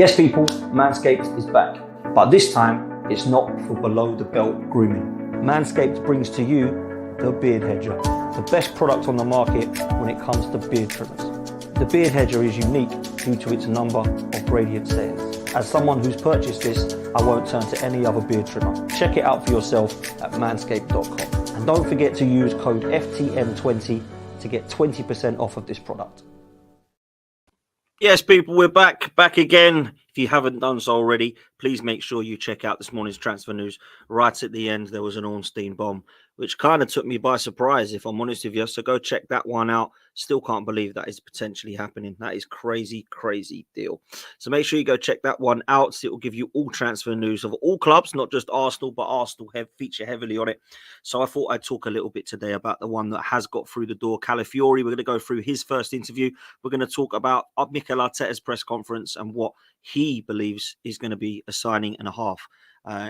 Yes, people, Manscaped is back, but this time it's not for below the belt grooming. Manscaped brings to you the Beard Hedger, the best product on the market when it comes to beard trimmers. The Beard Hedger is unique due to its number of radiant settings. As someone who's purchased this, I won't turn to any other beard trimmer. Check it out for yourself at manscaped.com. And don't forget to use code FTM20 to get 20% off of this product. Yes, people, we're back again. If you haven't done so already, please make sure you check out this morning's transfer news. Right at the end, there was an Ornstein bomb, which kind of took me by surprise, if I'm honest with you. So go check that one out. Still can't believe that is potentially happening. That is crazy, crazy deal. So make sure you go check that one out. It will give you all transfer news of all clubs, not just Arsenal, but Arsenal feature heavily on it. So I thought I'd talk a little bit today about the one that has got through the door, Calafiori. We're going to go through his first interview. We're going to talk about Mikel Arteta's press conference and what he believes is going to be a signing and a half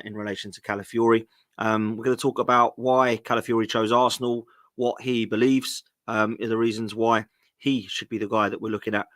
in relation to Calafiori. We're going to talk about why Calafiori chose Arsenal, what he believes are the reasons why he should be the guy that we're looking at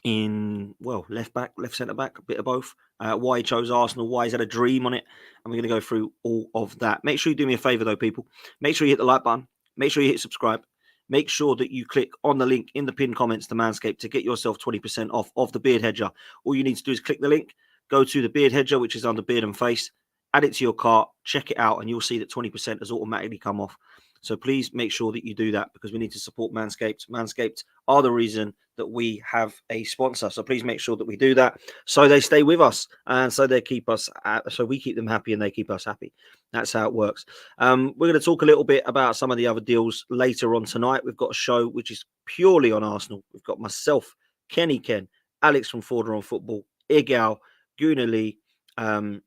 in, well, left back, left centre back, a bit of both. Why he chose Arsenal, why he's had a dream on it. And we're going to go through all of that. Make sure you do me a favour though, people. Make sure you hit the like button. Make sure you hit subscribe. Make sure that you click on the link in the pinned comments to Manscaped to get yourself 20% off of the Beard Hedger. All you need to do is click the link, go to the Beard Hedger, which is under Beard and Face, add it to your cart, check it out, and you'll see that 20% has automatically come off. So please make sure that you do that because we need to support Manscaped. Manscaped are the reason that we have a sponsor. So please make sure that we do that so they stay with us and so they keep us, so we keep them happy and they keep us happy. That's how it works. We're going to talk a little bit about some of the other deals later on tonight. We've got a show which is purely on Arsenal. We've got myself, Kenny Ken, Alex from Forder on Football, Igal, Guna Lee, and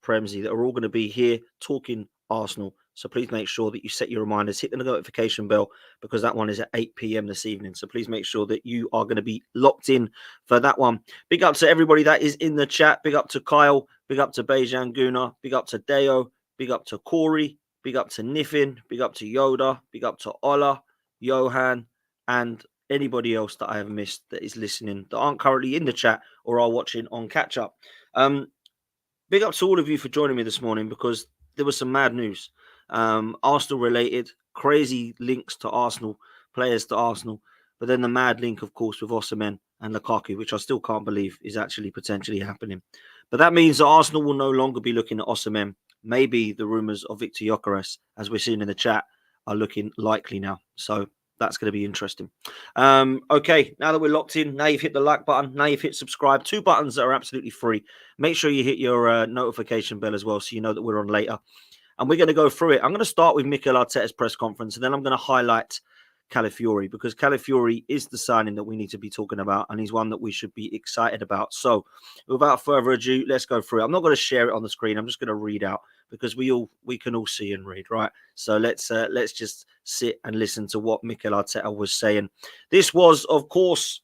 Premsy that are all going to be here talking Arsenal. So please make sure that you set your reminders, hit the notification bell because that one is at 8 p.m. this evening. So please make sure that you are going to be locked in for that one. Big up to everybody that is in the chat. Big up to Kyle. Big up to Bejan Guna. Big up to Deo. Big up to Corey. Big up to Niffin. Big up to Yoda. Big up to Ola, Johan, and anybody else that I have missed that is listening that aren't currently in the chat or are watching on catch up. Big up to all of you for joining me this morning because there was some mad news. Arsenal related, crazy links to Arsenal, players to Arsenal, but then the mad link, of course, with Osimhen and Lukaku, which I still can't believe is actually potentially happening. But that means that Arsenal will no longer be looking at Osimhen. Maybe the rumours of Victor Gyökeres, as we're seeing in the chat, are looking likely now. So that's going to be interesting. Okay, now that we're locked in, now you've hit the like button, now you've hit subscribe. 2 buttons that are absolutely free. Make sure you hit your notification bell as well so you know that we're on later. And we're going to go through it. I'm going to start with Mikel Arteta's press conference, and then I'm going to highlight Calafiori because Calafiori is the signing that we need to be talking about, and he's one that we should be excited about. So without further ado, let's go through it. I'm not going to share it on the screen. I'm just going to read out because we can all see and read, right? So let's just sit and listen to what Mikel Arteta was saying. This was, of course,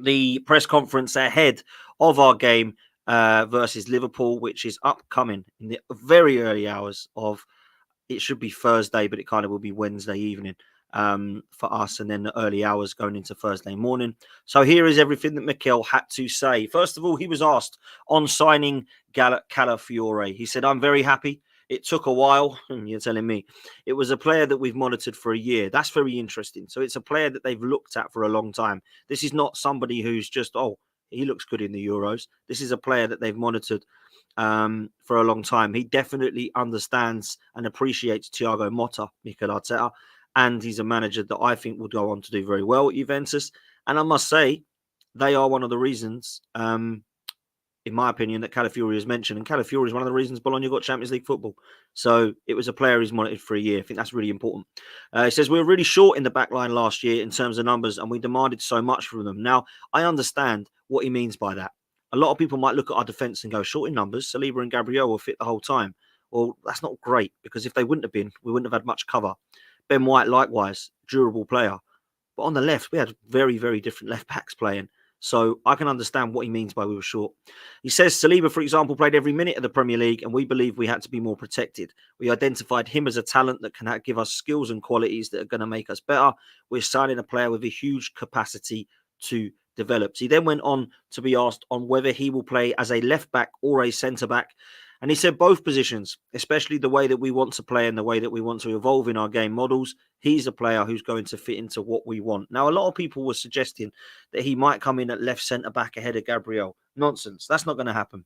the press conference ahead of our game versus Liverpool, which is upcoming in the very early hours of, it should be Thursday, but it kind of will be Wednesday evening for us, and then the early hours going into Thursday morning. So here is everything that Mikel had to say. First of all, he was asked on signing Calafiori. He said, "I'm very happy. It took a while." You're telling me. "It was a player that we've monitored for a year." That's very interesting. So it's a player that they've looked at for a long time. This is not somebody who's just, he looks good in the Euros. This is a player that they've monitored for a long time. He definitely understands and appreciates Thiago Motta, Mikel Arteta, and he's a manager that I think will go on to do very well at Juventus. And I must say, they are one of the reasons, in my opinion, that Calafiori has mentioned. And Calafiori is one of the reasons Bologna got Champions League football. So it was a player he's monitored for a year. I think that's really important. He says, "We were really short in the back line last year in terms of numbers, and we demanded so much from them." Now, I understand what he means by that. A lot of people might look at our defence and go, short in numbers, Saliba and Gabriel were fit the whole time. Well, that's not great because if they wouldn't have been, we wouldn't have had much cover. Ben White, likewise, durable player. But on the left, we had very, very different left backs playing. So I can understand what he means by we were short. He says Saliba, for example, played every minute of the Premier League, and we believe we had to be more protected. We identified him as a talent that can give us skills and qualities that are going to make us better. We're signing a player with a huge capacity to develops. He then went on to be asked on whether he will play as a left back or a centre back. And he said both positions, especially the way that we want to play and the way that we want to evolve in our game models. He's a player who's going to fit into what we want. Now, a lot of people were suggesting that he might come in at left centre back ahead of Gabriel. Nonsense. That's not going to happen.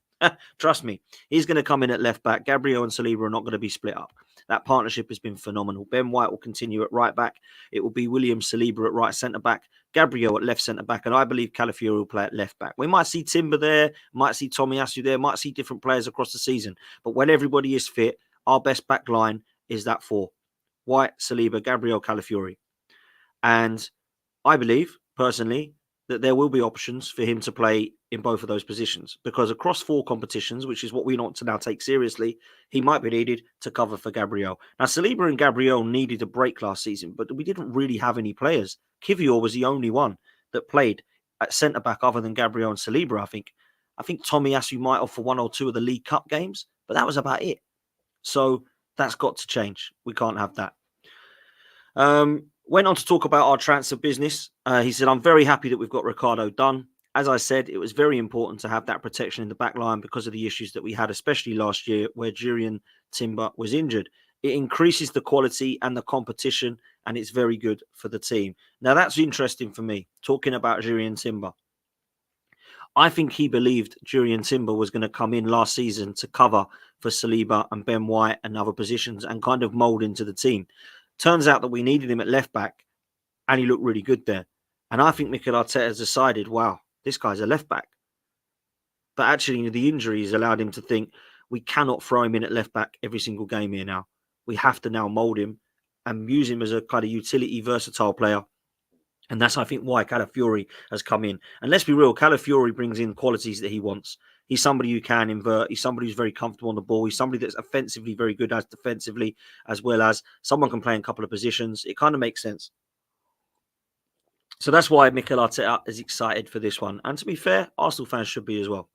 Trust me. He's going to come in at left back. Gabriel and Saliba are not going to be split up. That partnership has been phenomenal. Ben White will continue at right back. It will be William Saliba at right centre back, Gabriel at left centre back, and I believe Calafiori will play at left back. We might see Timber there, might see Tomiyasu there, might see different players across the season. But when everybody is fit, our best back line is that four: White, Saliba, Gabriel, Calafiori. And I believe, personally, that there will be options for him to play in both of those positions, because across 4 competitions, which is what we want to now take seriously, he might be needed to cover for Gabriel. Now, Saliba and Gabriel needed a break last season, but we didn't really have any players. Kivior was the only one that played at centre-back other than Gabriel and Saliba, I think. I think Tomiyasu might offer 1 or 2 of the League Cup games, but that was about it. So that's got to change. We can't have that. Went on to talk about our transfer business. He said, I'm very happy that we've got Ricardo done. As I said, it was very important to have that protection in the back line because of the issues that we had, especially last year where Jorginho Timber was injured. It increases the quality and the competition, and it's very good for the team. Now, that's interesting for me, talking about Jorginho Timber. I think he believed Jorginho Timber was going to come in last season to cover for Saliba and Ben White and other positions and kind of mould into the team. Turns out that we needed him at left back, and he looked really good there. And I think Mikel Arteta has decided, wow, this guy's a left back. But actually, the injuries allowed him to think we cannot throw him in at left back every single game here now. We have to now mould him and use him as a kind of utility, versatile player. And that's, I think, why Calafiori has come in. And let's be real, Calafiori brings in qualities that he wants. He's somebody who can invert. He's somebody who's very comfortable on the ball. He's somebody that's offensively very good as defensively, as well as someone can play in a couple of positions. It kind of makes sense. So that's why Mikel Arteta is excited for this one. And to be fair, Arsenal fans should be as well.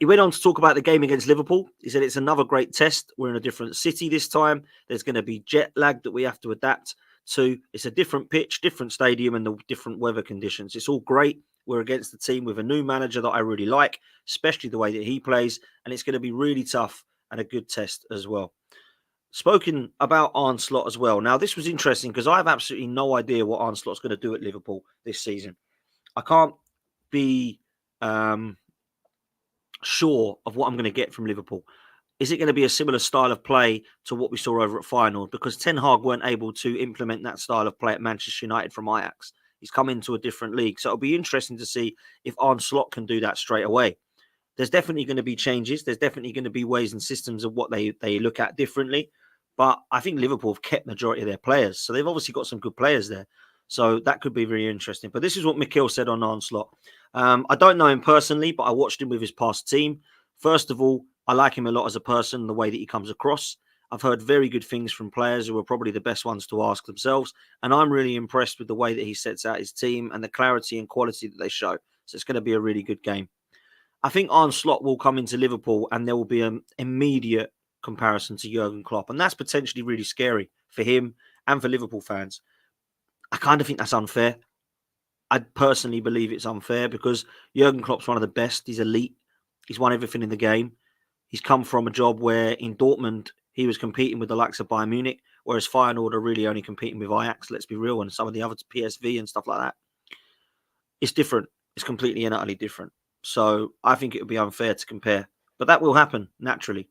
He went on to talk about the game against Liverpool. He said it's another great test. We're in a different city this time. There's going to be jet lag that we have to adapt to. It's a different pitch, different stadium, and the different weather conditions. It's all great. We're against the team with a new manager that I really like, especially the way that he plays. And it's going to be really tough and a good test as well. Spoken about Arne Slot as well. Now, this was interesting because I have absolutely no idea what Arne Slot's going to do at Liverpool this season. I can't be sure of what I'm going to get from Liverpool. Is it going to be a similar style of play to what we saw over at Feyenoord? Because Ten Hag weren't able to implement that style of play at Manchester United from Ajax. He's come into a different league. So it'll be interesting to see if Arne Slot can do that straight away. There's definitely going to be changes. There's definitely going to be ways and systems of what they look at differently. But I think Liverpool have kept the majority of their players. So they've obviously got some good players there. So that could be very interesting. But this is what Mikel said on Arne Slot. I don't know him personally, but I watched him with his past team. First of all, I like him a lot as a person, the way that he comes across. I've heard very good things from players who are probably the best ones to ask themselves. And I'm really impressed with the way that he sets out his team and the clarity and quality that they show. So it's going to be a really good game. I think Arne Slot will come into Liverpool and there will be an immediate comparison to Jurgen Klopp. And that's potentially really scary for him and for Liverpool fans. I kind of think that's unfair. I personally believe it's unfair because Jurgen Klopp's one of the best. He's elite. He's won everything in the game. He's come from a job where in Dortmund, he was competing with the likes of Bayern Munich, whereas Feyenoord are really only competing with Ajax, let's be real, and some of the other PSV and stuff like that. It's different. It's completely and utterly different. So I think it would be unfair to compare. But that will happen, naturally.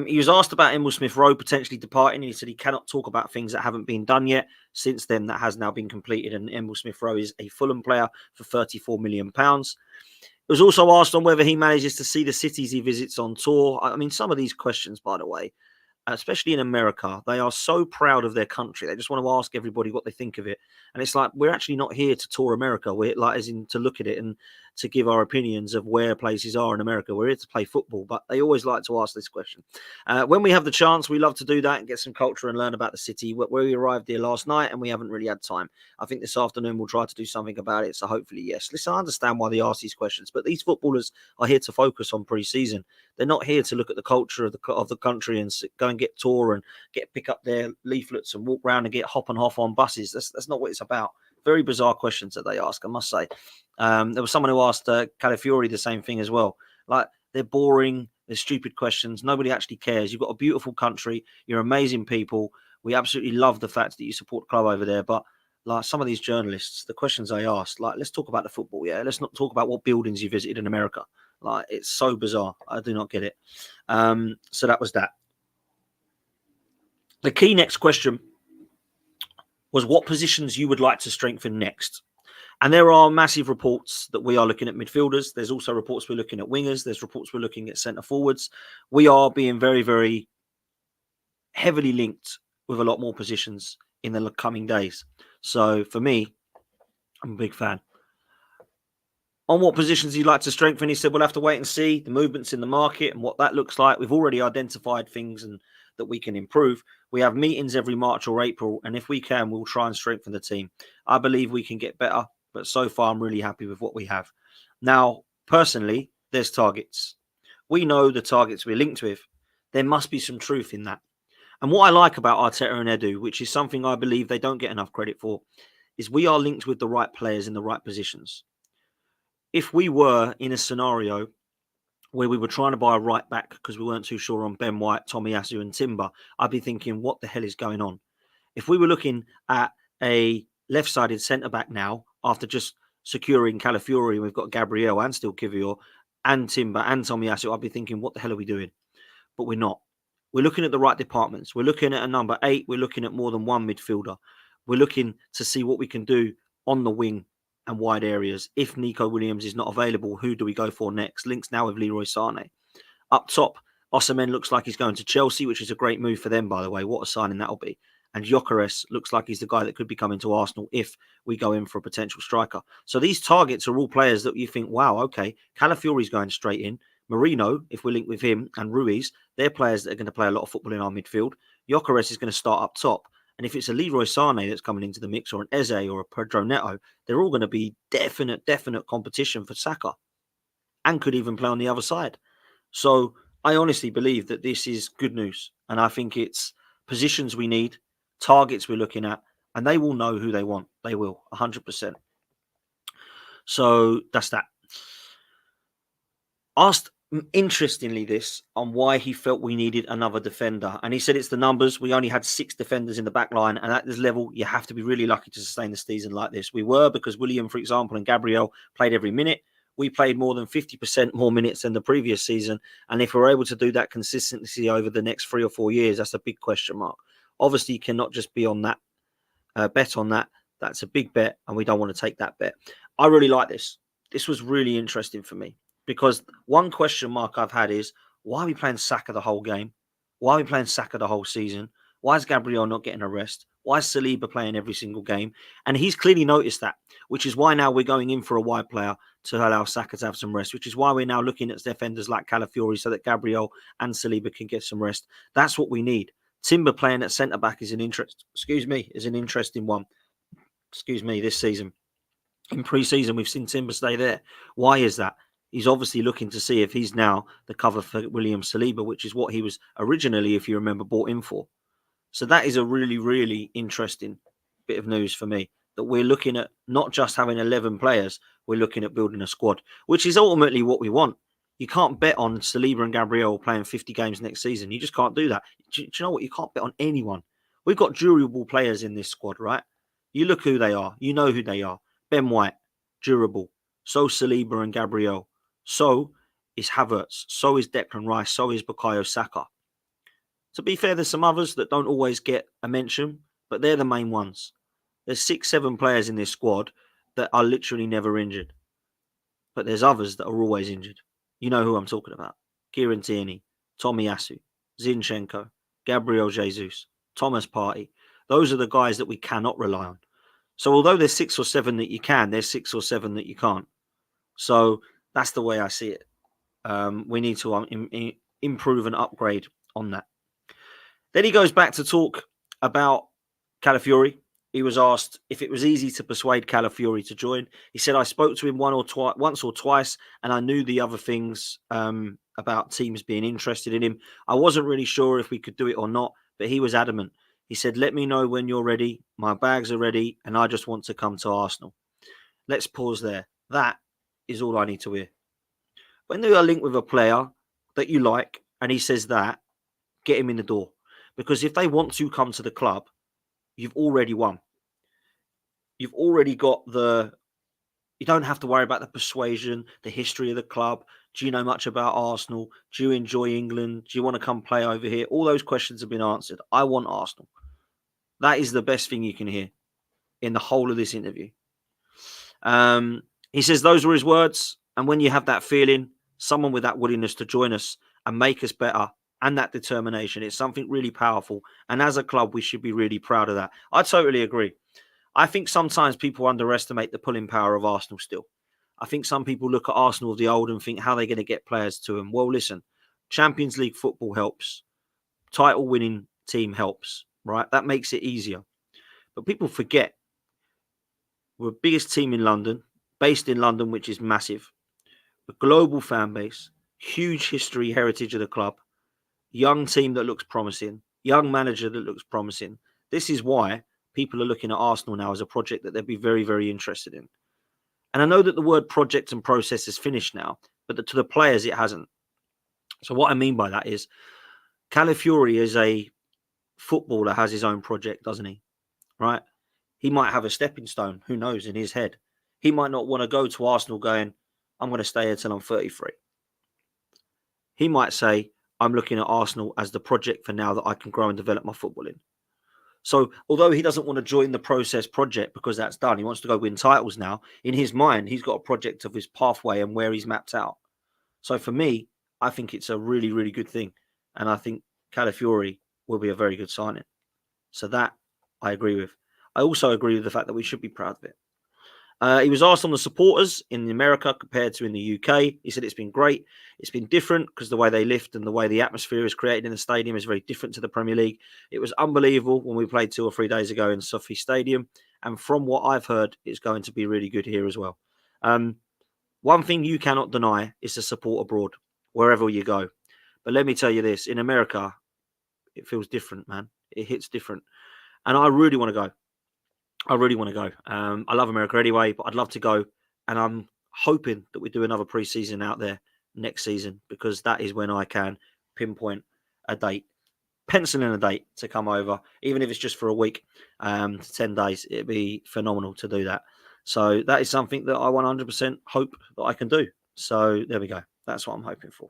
He was asked about Emil Smith-Rowe potentially departing. And he said he cannot talk about things that haven't been done yet. Since then, that has now been completed. And Emil Smith-Rowe is a Fulham player for £34 million. It was also asked on whether he manages to see the cities he visits on tour. I mean, some of these questions, by the way, especially in America, they are so proud of their country. They just want to ask everybody what they think of it. And it's like, we're actually not here to tour America. We're like, as in to look at it and to give our opinions of where places are in America. We're here to play football, but they always like to ask this question. When we have the chance, we love to do that and get some culture and learn about the city. Where we arrived here last night and we haven't really had time. I think this afternoon we'll try to do something about it. So hopefully, yes. Listen, I understand why they ask these questions, but these footballers are here to focus on pre-season. They're not here to look at the culture of the country and go and get tour and pick up their leaflets and walk around and get hop and off on buses. That's not what it's about. Very bizarre questions that they ask, I must say. There was someone who asked Calafiori the same thing as well. Like, they're boring, they're stupid questions. Nobody actually cares. You've got a beautiful country. You're amazing people. We absolutely love the fact that you support the club over there. But like some of these journalists, the questions they asked, like, let's talk about the football. Yeah, let's not talk about what buildings you visited in America. Like, it's so bizarre. I do not get it. So that was that. The key next question was what positions you would like to strengthen next. And there are massive reports that we are looking at midfielders. There's also reports we're looking at wingers. There's reports we're looking at centre forwards. We are being very, very heavily linked with a lot more positions in the coming days. So for me, I'm a big fan. On what positions you'd like to strengthen, he said, we'll have to wait and see the movements in the market and what that looks like. We've already identified things and that we can improve. We have meetings every March or April, and if we can, we'll try and strengthen the team. I believe we can get better, but so far I'm really happy with what we have. Now, personally, there's targets. We know the targets we're linked with. There must be some truth in that. And what I like about Arteta and Edu, which is something I believe they don't get enough credit for, is we are linked with the right players in the right positions. If we were in a scenario where we were trying to buy a right back because we weren't too sure on Ben White, Tomiyasu and Timber, I'd be thinking, what the hell is going on? If we were looking at a left-sided centre-back now, after just securing Calafiori, and we've got Gabriel and still Kivior and Timber and Tomiyasu, I'd be thinking, what the hell are we doing? But we're not. We're looking at the right departments. We're looking at a number 8. We're looking at more than one midfielder. We're looking to see what we can do on the wing and wide areas. If Nico Williams is not available, who do we go for next? Links now with Leroy Sané. Up top, Osimhen looks like he's going to Chelsea, which is a great move for them, by the way. What a signing that'll be. And Gyökeres looks like he's the guy that could be coming to Arsenal if we go in for a potential striker. So these targets are all players that you think, wow, okay, Calafiori's going straight in. Marino, if we're linked with him, and Ruiz, they're players that are going to play a lot of football in our midfield. Gyökeres is going to start up top. And if it's a Leroy Sané that's coming into the mix, or an Eze or a Pedro Neto, they're all going to be definite competition for Saka and could even play on the other side. So I honestly believe that this is good news. And I think it's positions we need, targets we're looking at, and they will know who they want. They will, 100%. So that's that. Asked, interestingly, this on why he felt we needed another defender. And he said it's the numbers. We only had 6 defenders in the back line. And at this level, you have to be really lucky to sustain the season like this. We were, because William, for example, and Gabriel played every minute. We played more than 50% more minutes than the previous season. And if we're able to do that consistently over the next 3 or 4 years, that's a big question mark. Obviously, you cannot just be on that, bet on that. That's a big bet, and we don't want to take that bet. I really like this. This was really interesting for me. Because one question mark I've had is, why are we playing Saka the whole game? Why are we playing Saka the whole season? Why is Gabriel not getting a rest? Why is Saliba playing every single game? And he's clearly noticed that, which is why now we're going in for a wide player to allow Saka to have some rest, which is why we're now looking at defenders like Calafiori so that Gabriel and Saliba can get some rest. That's what we need. Timber playing at centre-back is an interesting one. This season. In pre-season, we've seen Timber stay there. Why is that? He's obviously looking to see if he's now the cover for William Saliba, which is what he was originally, if you remember, bought in for. So that is a really, really interesting bit of news for me, that we're looking at not just having 11 players, we're looking at building a squad, which is ultimately what we want. You can't bet on Saliba and Gabriel playing 50 games next season. You just can't do that. Do you know what? You can't bet on anyone. We've got durable players in this squad, right? You look who they are. You know who they are. Ben White, durable. So Saliba and Gabriel. So is Havertz. So is Declan Rice. So is Bukayo Saka. To be fair, there's some others that don't always get a mention, but they're the main ones. There's 6, 7 players in this squad that are literally never injured. But there's others that are always injured. You know who I'm talking about. Kieran Tierney, Tomiyasu, Zinchenko, Gabriel Jesus, Thomas Partey. Those are the guys that we cannot rely on. So although there's 6 or 7 that you can, there's 6 or 7 that you can't. So that's the way I see it. We need to improve and upgrade on that. Then he goes back to talk about Calafiori. He was asked if it was easy to persuade Calafiori to join. He said, I spoke to him once or twice, and I knew the other things about teams being interested in him. I wasn't really sure if we could do it or not, but he was adamant. He said, let me know when you're ready. My bags are ready and I just want to come to Arsenal. Let's pause there. That is all I need to hear. When you are linked with a player that you like and he says that, get him in the door. Because if they want to come to the club, you've already won. You've already got you don't have to worry about the persuasion, the history of the club. Do you know much about Arsenal? Do you enjoy England? Do you want to come play over here? All those questions have been answered. I want Arsenal. That is the best thing you can hear in the whole of this interview. He says those were his words. And when you have that feeling, someone with that willingness to join us and make us better and that determination, it's something really powerful. And as a club, we should be really proud of that. I totally agree. I think sometimes people underestimate the pulling power of Arsenal still. I think some people look at Arsenal of the old and think, how are they going to get players to them? Well, listen, Champions League football helps. Title winning team helps, right? That makes it easier. But people forget we're the biggest team in London, based in London, which is massive. A global fan base, huge history, heritage of the club, young team that looks promising, young manager that looks promising. This is why people are looking at Arsenal now as a project that they'd be very, very interested in. And I know that the word project and process is finished now, but to the players, it hasn't. So what I mean by that is Calafiori is a footballer, has his own project, doesn't he? Right? He might have a stepping stone, who knows, in his head. He might not want to go to Arsenal going, I'm going to stay here till I'm 33. He might say, I'm looking at Arsenal as the project for now that I can grow and develop my football in. So although he doesn't want to join the process project because that's done, he wants to go win titles now. In his mind, he's got a project of his pathway and where he's mapped out. So for me, I think it's a really, really good thing. And I think Calafiori will be a very good signing. So that I agree with. I also agree with the fact that we should be proud of it. He was asked on the supporters in America compared to in the UK. He said it's been great. It's been different because the way they lift and the way the atmosphere is created in the stadium is very different to the Premier League. It was unbelievable when we played 2 or 3 days ago in Sophie Stadium. And from what I've heard, it's going to be really good here as well. One thing you cannot deny is the support abroad, wherever you go. But let me tell you this, in America, it feels different, man. It hits different. And I really want to go. I really want to go. I love America anyway, but I'd love to go. And I'm hoping that we do another pre-season out there next season because that is when I can pinpoint a date, pencil in a date to come over, even if it's just for a week, 10 days. It'd be phenomenal to do that. So that is something that I 100% hope that I can do. So there we go. That's what I'm hoping for.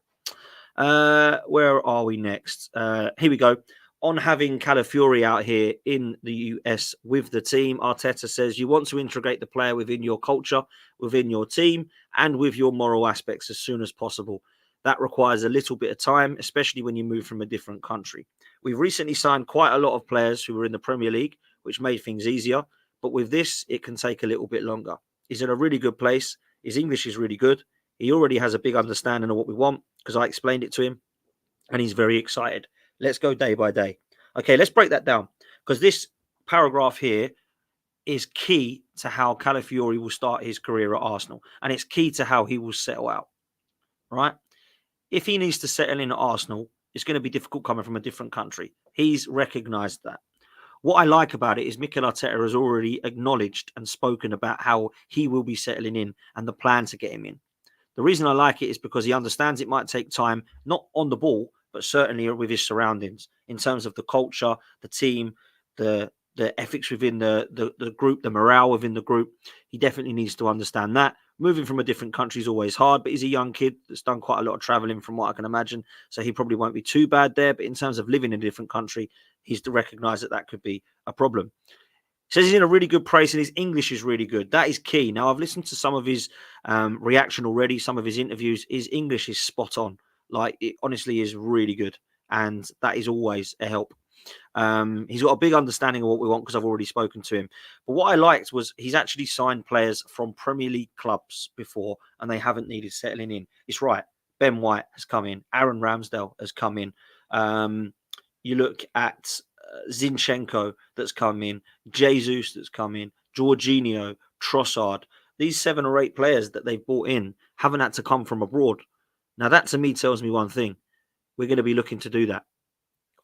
Where are we next? Here we go. On having Calafiori out here in the US with the team, Arteta says you want to integrate the player within your culture, within your team, and with your moral aspects as soon as possible. That requires a little bit of time, especially when you move from a different country. We've recently signed quite a lot of players who were in the Premier League, which made things easier. But with this, it can take a little bit longer. He's in a really good place. His English is really good. He already has a big understanding of what we want because I explained it to him, and he's very excited. Let's go day by day. Okay, let's break that down because this paragraph here is key to how Calafiori will start his career at Arsenal, and it's key to how he will settle out, right? If he needs to settle in at Arsenal, it's going to be difficult coming from a different country. He's recognised that. What I like about it is Mikel Arteta has already acknowledged and spoken about how he will be settling in and the plan to get him in. The reason I like it is because he understands it might take time, not on the ball, but certainly with his surroundings in terms of the culture, the team, the ethics within the group, the morale within the group. He definitely needs to understand that. Moving from a different country is always hard, but he's a young kid that's done quite a lot of traveling from what I can imagine. So he probably won't be too bad there. But in terms of living in a different country, he's to recognise that that could be a problem. He says he's in a really good place and his English is really good. That is key. Now, I've listened to some of his reaction already, some of his interviews. His English is spot on. Like, it honestly is really good. And that is always a help. He's got a big understanding of what we want because I've already spoken to him. But what I liked was he's actually signed players from Premier League clubs before and they haven't needed settling in. It's right. Ben White has come in. Aaron Ramsdale has come in. You look at Zinchenko that's come in. Jesus that's come in. Jorginho, Trossard. These 7 or 8 players that they've brought in haven't had to come from abroad. Now, that to me tells me one thing. We're going to be looking to do that.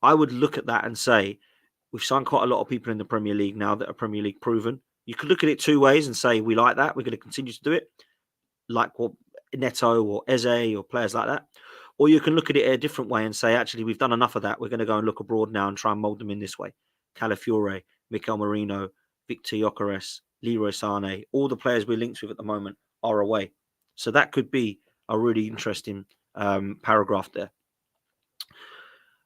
I would look at that and say, We've signed quite a lot of people in the Premier League now that are Premier League proven. You could look at it two ways and say, we like that. We're going to continue to do it. Like what Neto or Eze or players like that. Or you can look at it a different way and say, actually, we've done enough of that. We're going to go and look abroad now and try and mould them in this way. Calafiori, Mikel Merino, Victor Gyökeres, Leroy Sané, all the players we're linked with at the moment are away. So that could be a really interesting paragraph there.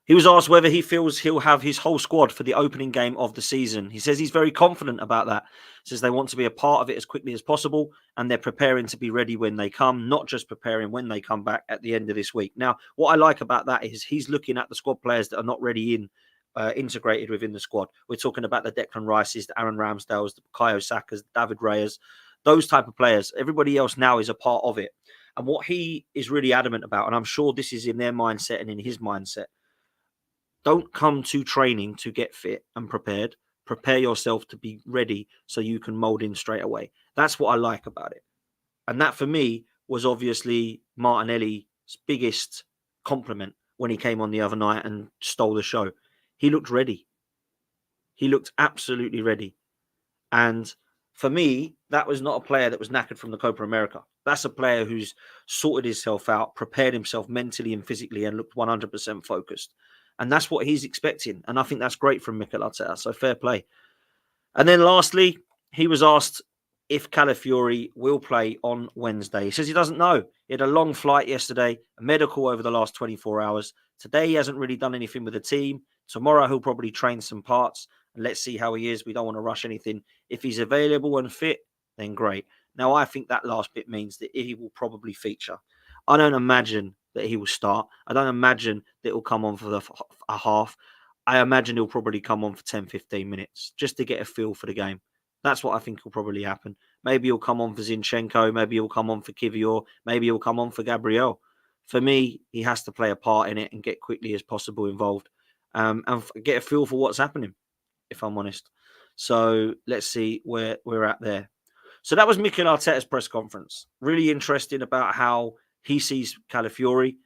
He was asked whether he feels he'll have his whole squad for the opening game of the season. He says he's very confident about that. Says they want to be a part of it as quickly as possible and they're preparing to be ready when they come, not just preparing when they come back at the end of this week. Now, what I like about that is he's looking at the squad players that are not ready integrated within the squad. We're talking about the Declan Rices, the Aaron Ramsdales, the Bukayo Sakas, the David Reyes, those type of players. Everybody else now is a part of it. And what he is really adamant about, and I'm sure this is in their mindset and in his mindset, don't come to training to get fit and prepared. Prepare yourself to be ready so you can mold in straight away. That's what I like about it. And that for me was obviously Martinelli's biggest compliment when he came on the other night and stole the show. He looked ready. He looked absolutely ready. And for me, that was not a player that was knackered from the Copa America. That's a player who's sorted himself out, prepared himself mentally and physically and looked 100% focused. And that's what he's expecting. And I think that's great from Mikel Arteta. So fair play. And then lastly, he was asked if Calafiori will play on Wednesday. He says he doesn't know. He had a long flight yesterday, a medical over the last 24 hours. Today, he hasn't really done anything with the team. Tomorrow, he'll probably train some parts. And let's see how he is. We don't want to rush anything. If he's available and fit, then great. Now, I think that last bit means that he will probably feature. I don't imagine that he will start. I don't imagine that he'll come on for a half. I imagine he'll probably come on for 10, 15 minutes just to get a feel for the game. That's what I think will probably happen. Maybe he'll come on for Zinchenko. Maybe he'll come on for Kivior. Maybe he'll come on for Gabriel. For me, he has to play a part in it and get quickly as possible involved and get a feel for what's happening, if I'm honest. So let's see where we're at there. So that was Mikel Arteta's press conference. Really interesting about how he sees Calafiori,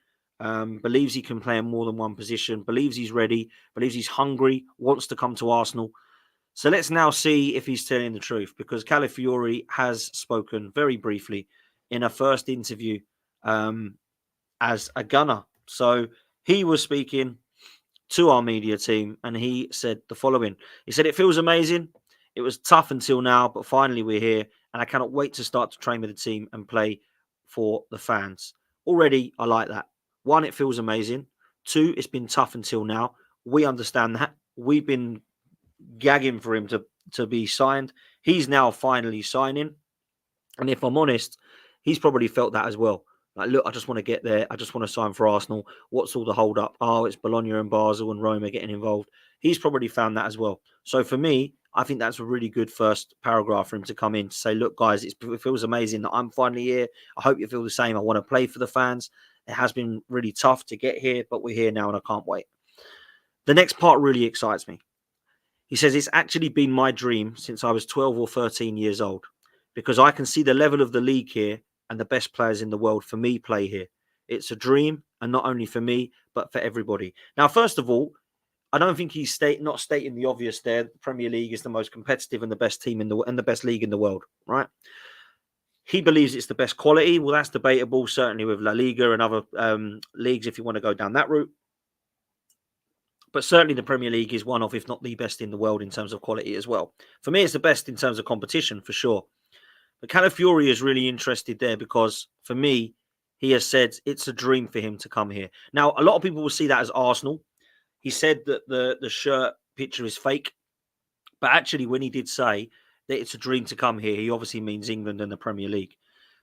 believes he can play in more than one position, believes he's ready, believes he's hungry, wants to come to Arsenal. So let's now see if he's telling the truth, because Calafiori has spoken very briefly in a first interview as a gunner. So he was speaking to our media team and he said the following. He said, "It feels amazing. It was tough until now, but finally we're here and I cannot wait to start to train with the team and play for the fans." Already, I like that. One, it feels amazing. Two, it's been tough until now. We understand that. We've been gagging for him to be signed. He's now finally signing. And if I'm honest, he's probably felt that as well. Like, look, I just want to get there. I just want to sign for Arsenal. What's all the hold up? Oh, it's Bologna and Basel and Roma getting involved. He's probably found that as well. So for me, I think that's a really good first paragraph for him to come in to say, look, guys, it feels amazing that I'm finally here. I hope you feel the same. I want to play for the fans. It has been really tough to get here, but we're here now and I can't wait. The next part really excites me. He says, it's actually been my dream since I was 12 or 13 years old because I can see the level of the league here and the best players in the world for me play here. It's a dream, and not only for me, but for everybody. Now, first of all, I don't think he's not stating the obvious there. The Premier League is the most competitive and the best team in the best league in the world, right? He believes it's the best quality. Well, that's debatable, certainly with La Liga and other leagues if you want to go down that route. But certainly the Premier League is one of, if not the best in the world in terms of quality as well. For me, it's the best in terms of competition, for sure. But Calafiori is really interested there because, for me, he has said it's a dream for him to come here. Now, a lot of people will see that as Arsenal. He said that the shirt picture is fake. But actually, when he did say that it's a dream to come here, he obviously means England and the Premier League.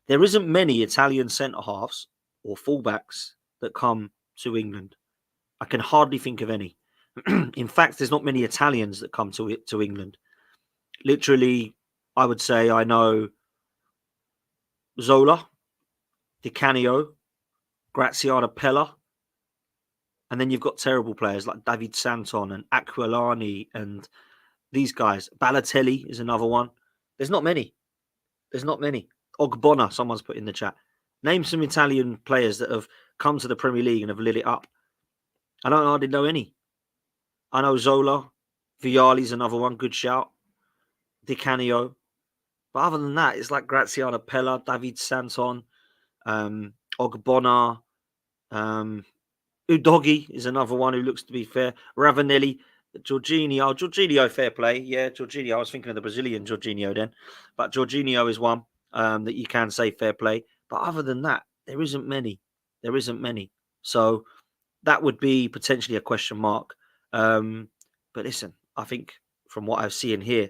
There isn't many Italian centre-halves or fullbacks that come to England. I can hardly think of any. In fact, there's not many Italians that come to England. Literally, I would say I know Zola, Di Canio, Graziano Pella, and then you've got terrible players like David Santon and Aquilani and these guys. Balotelli is another one. There's not many. Ogbonna, someone's put in the chat. Name some Italian players that have come to the Premier League and have lit it up. I don't hardly know any. I know Zola, Vialli's another one, good shout. Di Canio. But other than that, it's like Graziano Pella, David Santon, Ogbonna, Udogi is another one who looks to be fair. Ravanelli, Jorginho, fair play. Yeah, Jorginho. I was thinking of the Brazilian Jorginho then. But Jorginho is one that you can say fair play. But other than that, there isn't many. So that would be potentially a question mark. But listen, I think from what I've seen here,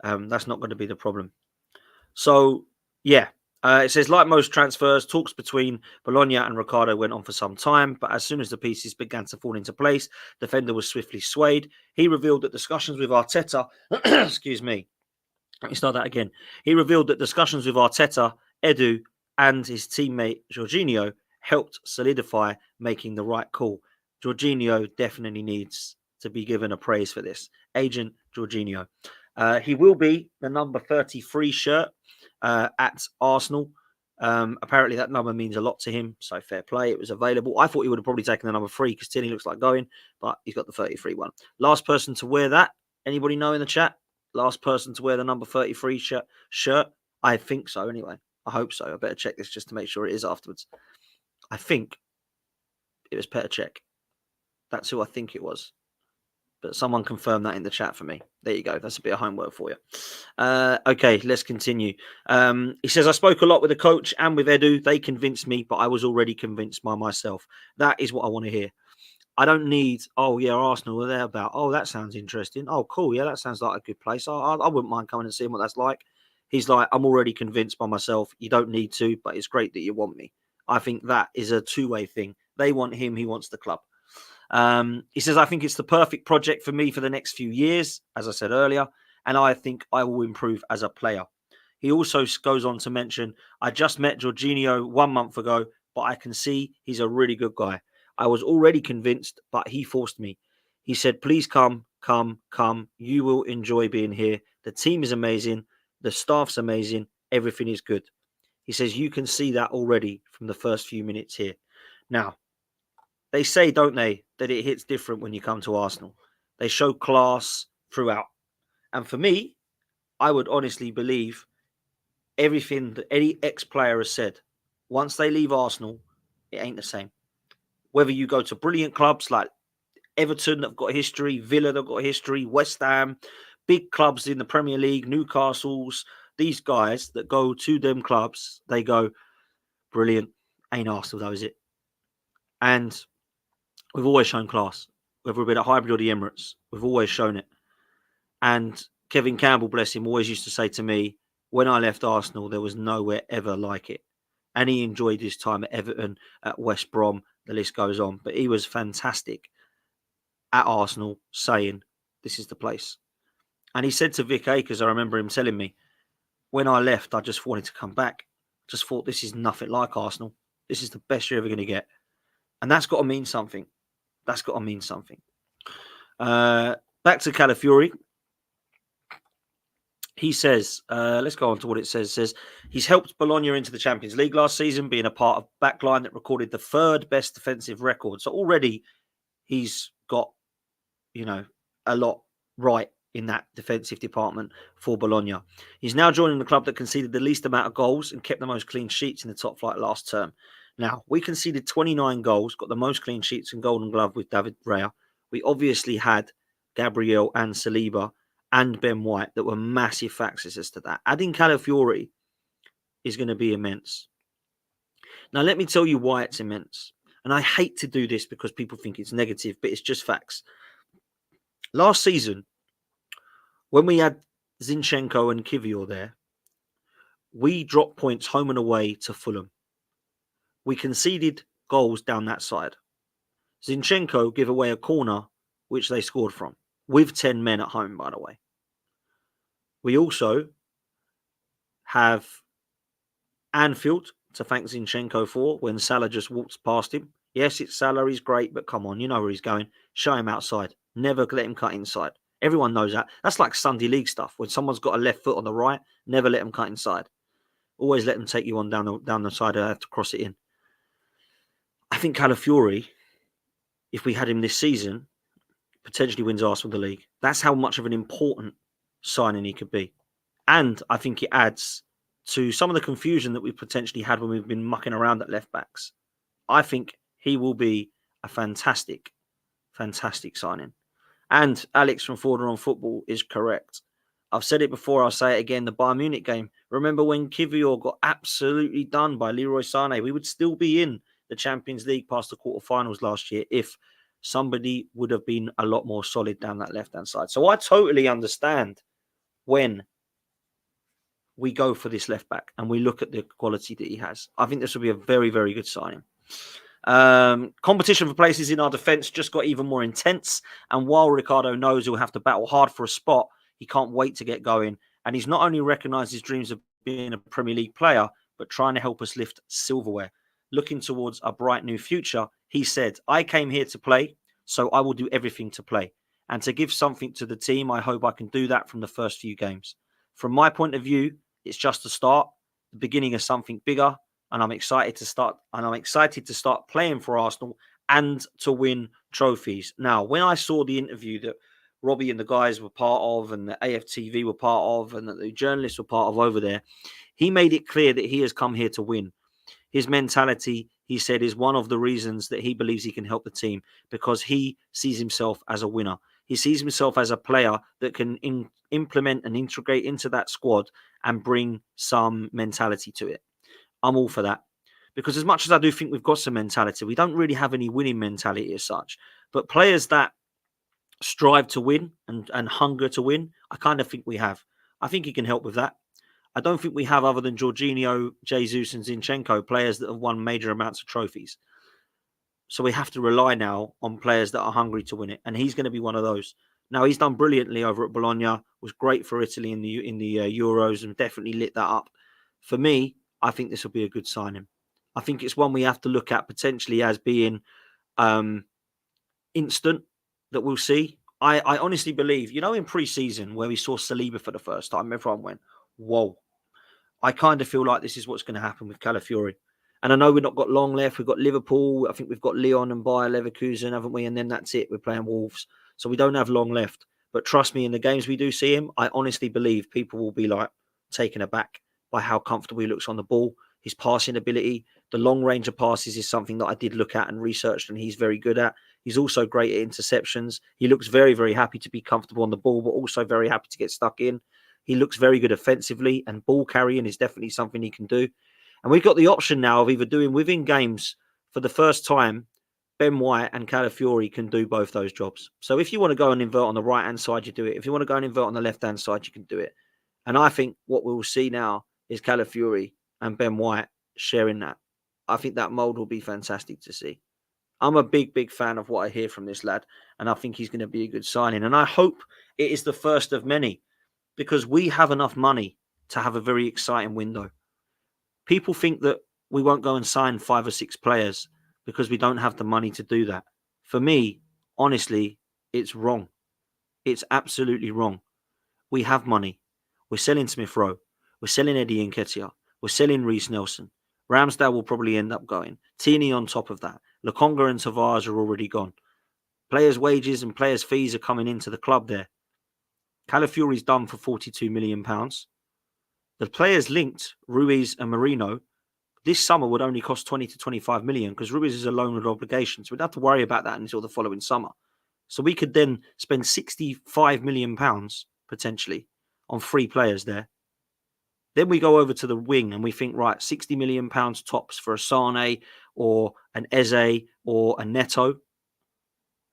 that's not going to be the problem. So, yeah, it says, like most transfers, talks between Bologna and Ricardo went on for some time, but as soon as the pieces began to fall into place, the defender was swiftly swayed. He revealed that discussions with Arteta, excuse me, let me start that again. He revealed that discussions with Arteta, Edu, and his teammate Jorginho helped solidify making the right call. Jorginho definitely needs to be given a praise for this. Agent Jorginho. He will be the number 33 shirt at Arsenal. Apparently that number means a lot to him, so fair play. It was available. I thought he would have probably taken the number 3 because Tierney looks like going, but he's got the 33 one. Last person to wear that, anybody know in the chat? Last person to wear the number 33 shirt? I think so anyway. I hope so. I better check this just to make sure it is afterwards. I think it was Petr Cech. That's who I think it was. But someone confirm that in the chat for me. There you go. That's a bit of homework for you. Okay, let's continue. He says, I spoke a lot with the coach and with Edu. They convinced me, but I was already convinced by myself. That is what I want to hear. I don't need, oh, yeah, Arsenal are there about. Oh, that sounds interesting. Oh, cool. Yeah, that sounds like a good place. I wouldn't mind coming and seeing what that's like. He's like, I'm already convinced by myself. You don't need to, but it's great that you want me. I think that is a two-way thing. They want him. He wants the club. He says, I think it's the perfect project for me for the next few years, as I said earlier, and I think I will improve as a player. He also goes on to mention, I just met Jorginho 1 month ago, but I can see he's a really good guy. I was already convinced, but he forced me. He said, please come. You will enjoy being here. The team is amazing. The staff's amazing. Everything is good. He says, you can see that already from the first few minutes here. Now, they say, don't they, that it hits different when you come to Arsenal. They show class throughout. And for me, I would honestly believe everything that any ex-player has said. Once they leave Arsenal, it ain't the same. Whether you go to brilliant clubs like Everton that have got history, Villa that have got history, West Ham, big clubs in the Premier League, Newcastle's, these guys that go to them clubs, they go, brilliant. Ain't Arsenal though, is it? And we've always shown class. Whether we've been at Highbury or the Emirates, we've always shown it. And Kevin Campbell, bless him, always used to say to me, when I left Arsenal, there was nowhere ever like it. And he enjoyed his time at Everton, at West Brom, the list goes on. But he was fantastic at Arsenal, saying, this is the place. And he said to Vic Akers, I remember him telling me, when I left, I just wanted to come back. Just thought, this is nothing like Arsenal. This is the best you're ever going to get. And that's got to mean something. Back to Calafiori. He says, let's go on to what it says. It says, he's helped Bologna into the Champions League last season, being a part of backline that recorded the third best defensive record. So already he's got, a lot right in that defensive department for Bologna. He's now joining the club that conceded the least amount of goals and kept the most clean sheets in the top flight last term. Now, we conceded 29 goals, got the most clean sheets and Golden Glove with David Raya. We obviously had Gabriel and Saliba and Ben White that were massive factors as to that. Adding Calafiori is going to be immense. Now, let me tell you why it's immense. And I hate to do this because people think it's negative, but it's just facts. Last season, when we had Zinchenko and Kivior there, we dropped points home and away to Fulham. We conceded goals down that side. Zinchenko gave away a corner, which they scored from, with 10 men at home, by the way. We also have Anfield to thank Zinchenko for when Salah just walks past him. Yes, it's Salah, he's great, but come on, you know where he's going. Show him outside. Never let him cut inside. Everyone knows that. That's like Sunday League stuff. When someone's got a left foot on the right, never let them cut inside. Always let them take you on down the side and have to cross it in. I think Calafiori, if we had him this season, potentially wins Arsenal the league. That's how much of an important signing he could be. And I think it adds to some of the confusion that we've potentially had when we've been mucking around at left backs. I think he will be a fantastic signing. And Alex from Forder on Football is correct. I've said it before, I'll say it again, the Bayern Munich game. Remember when Kivior got absolutely done by Leroy Sané? We would still be in the Champions League past the quarterfinals last year if somebody would have been a lot more solid down that left-hand side. So I totally understand when we go for this left back and we look at the quality that he has. I think this will be a very, very good signing. Competition for places in our defence just got even more intense. And while Ricardo knows he'll have to battle hard for a spot, he can't wait to get going. And he's not only recognised his dreams of being a Premier League player, but trying to help us lift silverware. Looking towards a bright new future, he said, I came here to play, so I will do everything to play. And to give something to the team, I hope I can do that from the first few games. From my point of view, it's just a start, the beginning of something bigger. And I'm excited to start playing for Arsenal and to win trophies. Now, when I saw the interview that Robbie and the guys were part of and the AFTV were part of and that the journalists were part of over there, he made it clear that he has come here to win. His mentality, he said, is one of the reasons that he believes he can help the team because he sees himself as a winner. He sees himself as a player that can implement and integrate into that squad and bring some mentality to it. I'm all for that. Because as much as I do think we've got some mentality, we don't really have any winning mentality as such. But players that strive to win and hunger to win, I kind of think we have. I think he can help with that. I don't think we have, other than Jorginho, Jesus and Zinchenko, players that have won major amounts of trophies. So we have to rely now on players that are hungry to win it. And he's going to be one of those. Now, he's done brilliantly over at Bologna, was great for Italy in the Euros and definitely lit that up. For me, I think this will be a good signing. I think it's one we have to look at potentially as being instant that we'll see. I honestly believe, in pre-season where we saw Saliba for the first time, everyone went, whoa. I kind of feel like this is what's going to happen with Calafiori. And I know we've not got long left. We've got Liverpool. I think we've got Lyon and Bayer Leverkusen, haven't we? And then that's it. We're playing Wolves. So we don't have long left. But trust me, in the games we do see him, I honestly believe people will be taken aback by how comfortable he looks on the ball, his passing ability. The long range of passes is something that I did look at and researched, and he's very good at. He's also great at interceptions. He looks very, very happy to be comfortable on the ball, but also very happy to get stuck in. He looks very good offensively, and ball carrying is definitely something he can do. And we've got the option now of either doing within games for the first time, Ben White and Calafiori can do both those jobs. So if you want to go and invert on the right-hand side, you do it. If you want to go and invert on the left-hand side, you can do it. And I think what we'll see now is Calafiori and Ben White sharing that. I think that mould will be fantastic to see. I'm a big, big fan of what I hear from this lad, and I think he's going to be a good signing. And I hope it is the first of many, because we have enough money to have a very exciting window. People think that we won't go and sign 5 or 6 players because we don't have the money to do that. For me, honestly, it's wrong. It's absolutely wrong. We have money. We're selling Smith-Rowe. We're selling Eddie Nketiah. We're selling Reece Nelson. Ramsdale will probably end up going. Tierney on top of that. Lokonga and Tavares are already gone. Players' wages and players' fees are coming into the club there. Calafiori's done for £42 million. The players linked, Ruiz and Marino, this summer would only cost 20 to 25 million because Ruiz is a loan with obligation. So we'd have to worry about that until the following summer. So we could then spend £65 million potentially on 3 players there. Then we go over to the wing and we think, right, £60 million tops for a Sane or an Eze or a Neto.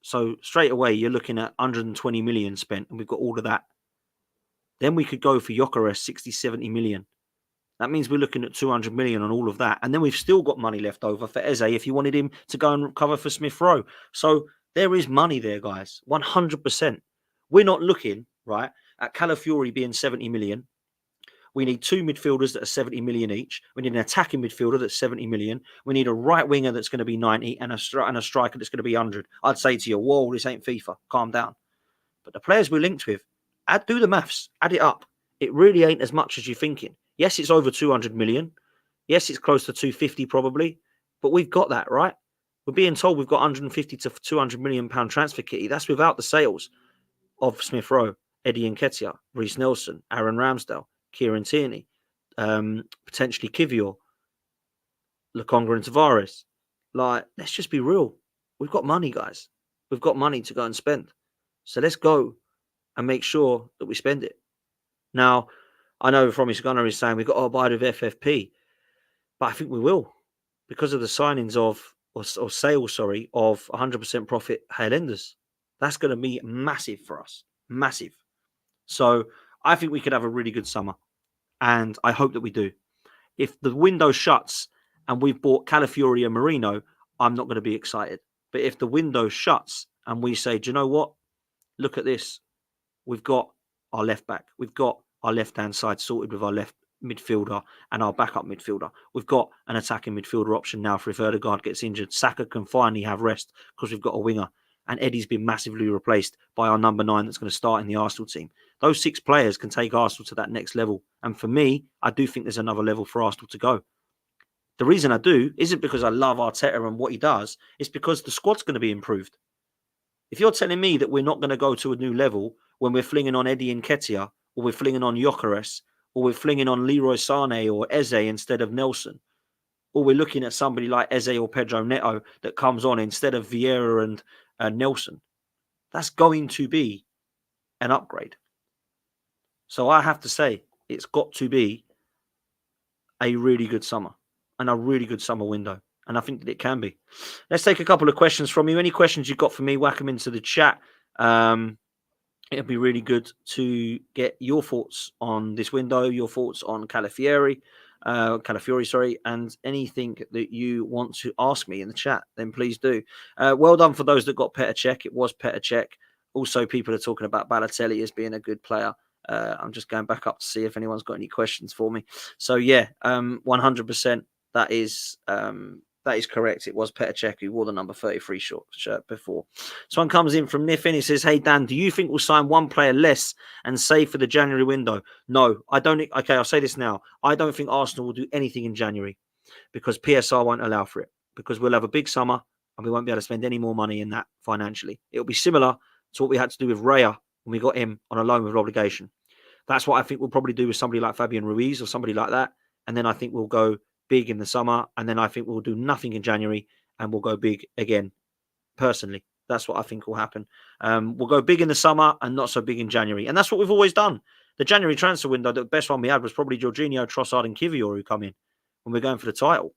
So straight away, you're looking at 120 million spent, and we've got all of that. Then we could go for Gyökeres, 60, 70 million. That means we're looking at 200 million on all of that. And then we've still got money left over for Eze if you wanted him to go and cover for Smith-Rowe. So there is money there, guys, 100%. We're not looking, right, at Calafiori being 70 million. We need 2 midfielders that are 70 million each. We need an attacking midfielder that's 70 million. We need a right winger that's going to be 90 and a striker that's going to be 100. I'd say to you, whoa, this ain't FIFA. Calm down. But the players we're linked with, do the maths, add it up. It really ain't as much as you're thinking. Yes, it's over 200 million. Yes, it's close to 250 probably. But we've got that, right? We're being told we've got 150 to 200 million pound transfer kitty. That's without the sales of Smith-Rowe, Eddie Nketiah, Reece Nelson, Aaron Ramsdale, Kieran Tierney, potentially Kivior, Lokonga and Tavares. Like, let's just be real. We've got money, guys. We've got money to go and spend. So let's go and make sure that we spend it. Now, I know Promise Gunner is saying we've got to abide with FFP, but I think we will because of the signings of, or sales, sorry, of 100% profit Highlanders. That's going to be massive for us. Massive. So I think we could have a really good summer. And I hope that we do. If the window shuts and we've bought Calafiori and Marino, I'm not going to be excited. But if the window shuts and we say, do you know what? Look at this. We've got our left back. We've got our left-hand side sorted with our left midfielder and our backup midfielder. We've got an attacking midfielder option now for if Ødegaard gets injured. Saka can finally have rest because we've got a winger. And Eddie's been massively replaced by our number 9 that's going to start in the Arsenal team. Those 6 players can take Arsenal to that next level. And for me, I do think there's another level for Arsenal to go. The reason I do isn't because I love Arteta and what he does. It's because the squad's going to be improved. If you're telling me that we're not going to go to a new level when we're flinging on Eddie Nketiah, or we're flinging on Gyökeres, or we're flinging on Leroy Sané or Eze instead of Nelson, or we're looking at somebody like Eze or Pedro Neto that comes on instead of Vieira and Nelson, that's going to be an upgrade. So I have to say, it's got to be a really good summer and a really good summer window. And I think that it can be. Let's take a couple of questions from you. Any questions you've got for me, whack them into the chat. It'll be really good to get your thoughts on this window, your thoughts on Calafiori, and anything that you want to ask me in the chat, then please do. Well done for those that got Petr Cech. It was Petr Cech. Also, people are talking about Balotelli as being a good player. I'm just going back up to see if anyone's got any questions for me. So, yeah, 100%. That is correct. It was Petr Cech who wore the number 33 shirt before. Someone comes in from Niffin. He says, hey, Dan, do you think we'll sign one player less and save for the January window? No, I don't. Okay, I'll say this now. I don't think Arsenal will do anything in January because PSR won't allow for it, because we'll have a big summer and we won't be able to spend any more money in that financially. It'll be similar to what we had to do with Raya when we got him on a loan with obligation. That's what I think we'll probably do with somebody like Fabian Ruiz or somebody like that. And then I think we'll go big in the summer, and then I think we'll do nothing in January and we'll go big again. Personally, that's what I think will happen. We'll go big in the summer and not so big in January, and that's what we've always done. The January transfer window, the best one we had was probably Jorginho, Trossard and Kivior who come in when we're going for the title.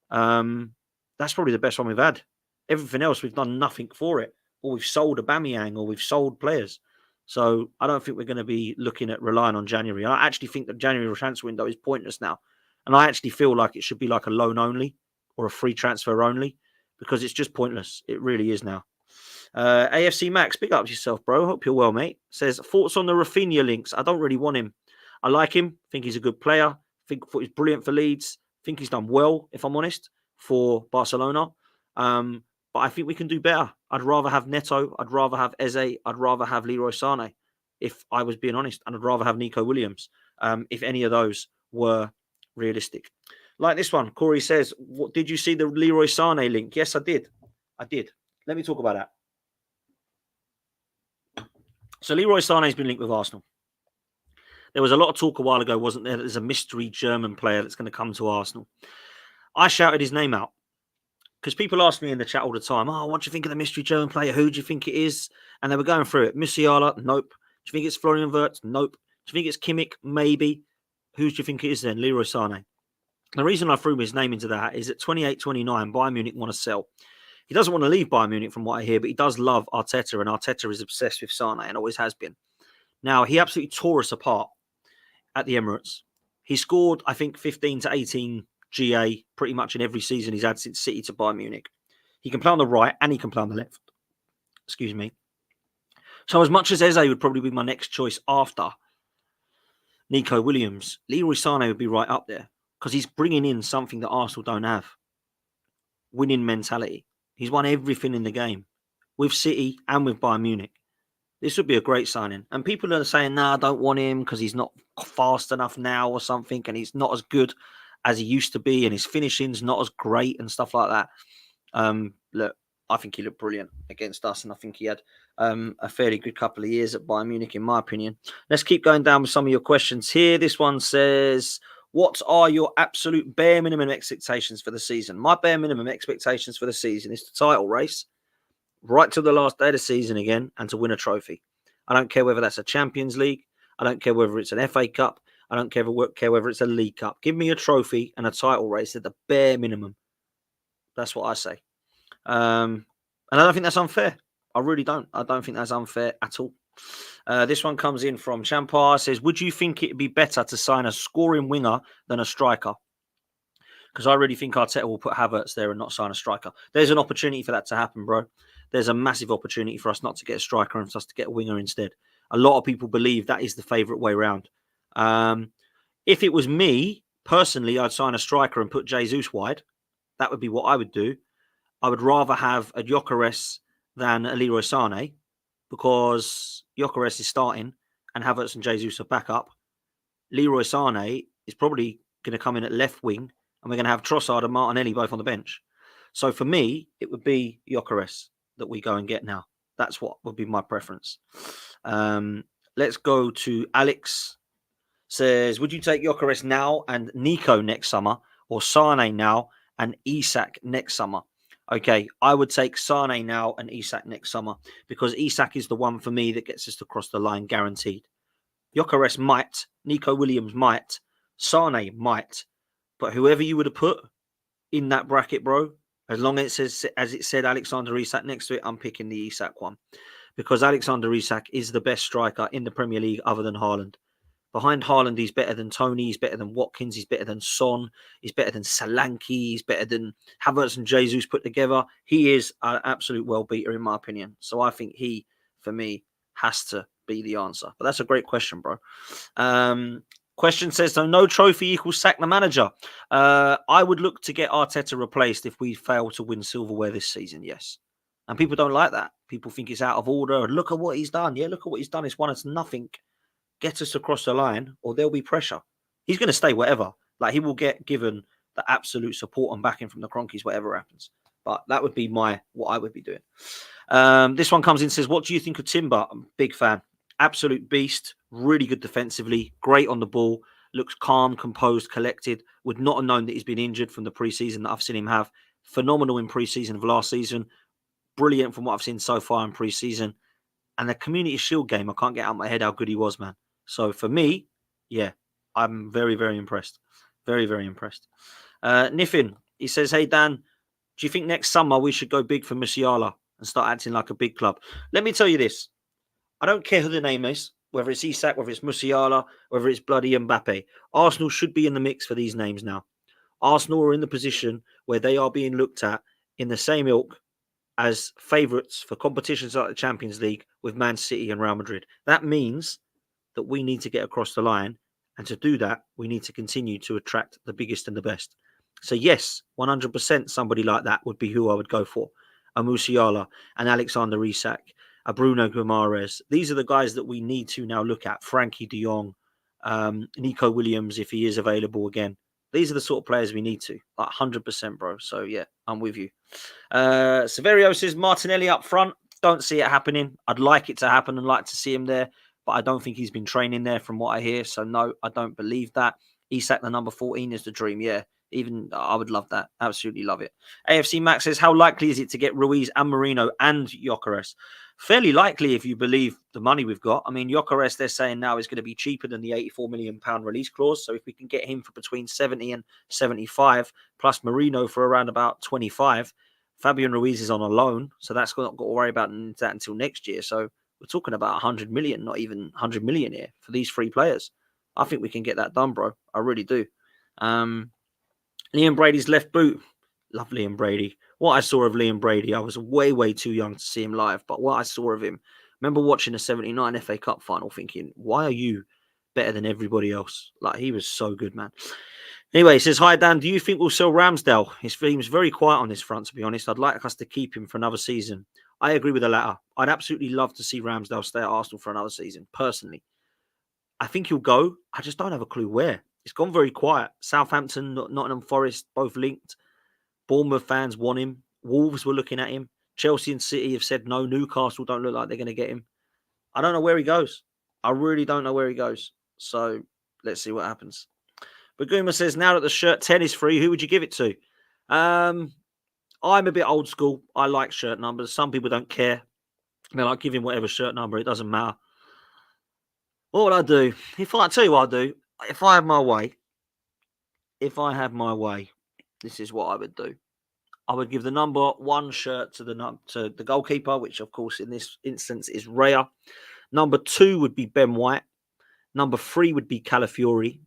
That's probably the best one we've had. Everything else, we've done nothing for it, or we've sold Aubameyang, or we've sold players. So I don't think we're going to be looking at relying on January. I actually think that January transfer window is pointless now. And I actually feel like it should be like a loan only or a free transfer only, because it's just pointless. It really is now. AFC Max, big up yourself, bro. Hope you're well, mate. Says, thoughts on the Rafinha links? I don't really want him. I like him. Think he's a good player. Think he's brilliant for Leeds. Think he's done well, if I'm honest, for Barcelona. But I think we can do better. I'd rather have Neto. I'd rather have Eze. I'd rather have Leroy Sané, if I was being honest. And I'd rather have Nico Williams, if any of those were realistic. Like this one, Corey says, "What did you see the Leroy Sané link?" Yes, I did. Let me talk about that. So Leroy Sané's been linked with Arsenal. There was a lot of talk a while ago, wasn't there? There's a mystery German player that's going to come to Arsenal. I shouted his name out because people ask me in the chat all the time, "Oh, what do you think of the mystery German player? Who do you think it is?" And they were going through it. Musiala? Nope. Do you think it's Florian Wirtz? Nope. Do you think it's Kimmich? Maybe. Who do you think it is then? Leroy Sané. The reason I threw his name into that is at 28, 29, Bayern Munich want to sell. He doesn't want to leave Bayern Munich from what I hear, but he does love Arteta, and Arteta is obsessed with Sané and always has been. Now, he absolutely tore us apart at the Emirates. He scored, I think, 15 to 18 GA pretty much in every season he's had since City to Bayern Munich. He can play on the right and he can play on the left. Excuse me. So as much as Eze would probably be my next choice after Nico Williams, Leroy Sané would be right up there because he's bringing in something that Arsenal don't have. Winning mentality. He's won everything in the game with City and with Bayern Munich. This would be a great signing. And people are saying, I don't want him because he's not fast enough now or something, and he's not as good as he used to be, and his finishing's not as great and stuff like that. Look, I think he looked brilliant against us, and I think he had a fairly good couple of years at Bayern Munich, in my opinion. Let's keep going down with some of your questions here. This one says, what are your absolute bare minimum expectations for the season? My bare minimum expectations for the season is the title race, right till the last day of the season again, and to win a trophy. I don't care whether that's a Champions League. I don't care whether it's an FA Cup. I don't care whether it's a League Cup. Give me a trophy and a title race at the bare minimum. That's what I say. And I don't think that's unfair. I really don't. I don't think that's unfair at all. This one comes in from Champar. Says, would you think it'd be better to sign a scoring winger than a striker? Because I really think Arteta will put Havertz there and not sign a striker. There's an opportunity for that to happen, bro. There's a massive opportunity for us not to get a striker and for us to get a winger instead. A lot of people believe that is the favourite way round. If it was me, personally, I'd sign a striker and put Jesus wide. That would be what I would do. I would rather have a Gyökeres than a Leroy Sané, because Gyökeres is starting and Havertz and Jesus are back up. Leroy Sané is probably going to come in at left wing, and we're going to have Trossard and Martinelli both on the bench. So for me, it would be Gyökeres that we go and get now. That's what would be my preference. Let's go to Alex. Says, would you take Gyökeres now and Nico next summer, or Sané now and Isak next summer? Okay, I would take Sané now and Isak next summer, because Isak is the one for me that gets us to cross the line guaranteed. Gyökeres might, Nico Williams might, Sané might, but whoever you would have put in that bracket, bro, as long as it said Alexander Isak next to it, I'm picking the Isak one, because Alexander Isak is the best striker in the Premier League other than Haaland. Behind Haaland, he's better than Tony, he's better than Watkins, he's better than Son, he's better than Solanke, he's better than Havertz and Jesus put together. He is an absolute well-beater, in my opinion. So I think he, for me, has to be the answer. But that's a great question, bro. Question says, so no trophy equals sack the manager. I would look to get Arteta replaced if we fail to win silverware this season, yes. And people don't like that. People think it's out of order. Look at what he's done. Yeah, look at what he's done. It's won us nothing. Get us across the line, or there'll be pressure. He's going to stay whatever. Like, he will get given the absolute support and backing from the Cronkies, whatever happens. But that would be what I would be doing. This one comes in and says, what do you think of Timber? I'm a big fan. Absolute beast. Really good defensively. Great on the ball. Looks calm, composed, collected. Would not have known that he's been injured from the preseason that I've seen him have. Phenomenal in preseason of last season. Brilliant from what I've seen so far in preseason. And the Community Shield game, I can't get out of my head how good he was, man. So for me, yeah, I'm very, very impressed. Very, very impressed. Niffin, he says, hey, Dan, do you think next summer we should go big for Musiala and start acting like a big club? Let me tell you this. I don't care who the name is, whether it's Isak, whether it's Musiala, whether it's bloody Mbappe. Arsenal should be in the mix for these names now. Arsenal are in the position where they are being looked at in the same ilk as favourites for competitions like the Champions League with Man City and Real Madrid. That means that we need to get across the line. And to do that, we need to continue to attract the biggest and the best. So yes, 100% somebody like that would be who I would go for. A Musiala, an Alexander Isak, a Bruno Guimaraes. These are the guys that we need to now look at. Frankie de Jong, Nico Williams, if he is available again. These are the sort of players we need to. Like 100%, bro. So yeah, I'm with you. Severio says, Martinelli up front. Don't see it happening. I'd like it to happen and like to see him there, but I don't think he's been training there from what I hear. So no, I don't believe that. Isak, the number 14, is the dream. Yeah, even I would love that. Absolutely love it. AFC Max says, how likely is it to get Ruiz and Marino and Gyökeres? Fairly likely if you believe the money we've got. I mean, Gyökeres, they're saying now, is going to be cheaper than the £84 million release clause. So if we can get him for between 70 and 75, plus Marino for around about 25, Fabian Ruiz is on a loan. So that's not got to worry about that until next year. So we're talking about 100 million, not even 100 million here for these three players. I think we can get that done, bro. I really do. Liam Brady's left boot. Love Liam Brady. What I saw of Liam Brady, I was way, way too young to see him live. But what I saw of him, remember watching the 79 FA Cup final thinking, why are you better than everybody else? Like, he was so good, man. Anyway, he says, hi, Dan, do you think we'll sell Ramsdale? He seems very quiet on this front, to be honest. I'd like us to keep him for another season. I agree with the latter. I'd absolutely love to see Ramsdale stay at Arsenal for another season, personally. I think he'll go. I just don't have a clue where. It's gone very quiet. Southampton, Nottingham Forest, both linked. Bournemouth fans want him. Wolves were looking at him. Chelsea and City have said no. Newcastle don't look like they're going to get him. I don't know where he goes. I really don't know where he goes. So let's see what happens. Baguma says, now that the shirt 10 is free, who would you give it to? I'm a bit old school. I like shirt numbers. Some people don't care. They're like, give him whatever shirt number. It doesn't matter. What would I do? I tell you what I'd do. If I had my way, this is what I would do. I would give the number 1 shirt to the goalkeeper, which of course in this instance is Raya. Number 2 would be Ben White. Number 3 would be Calafiori.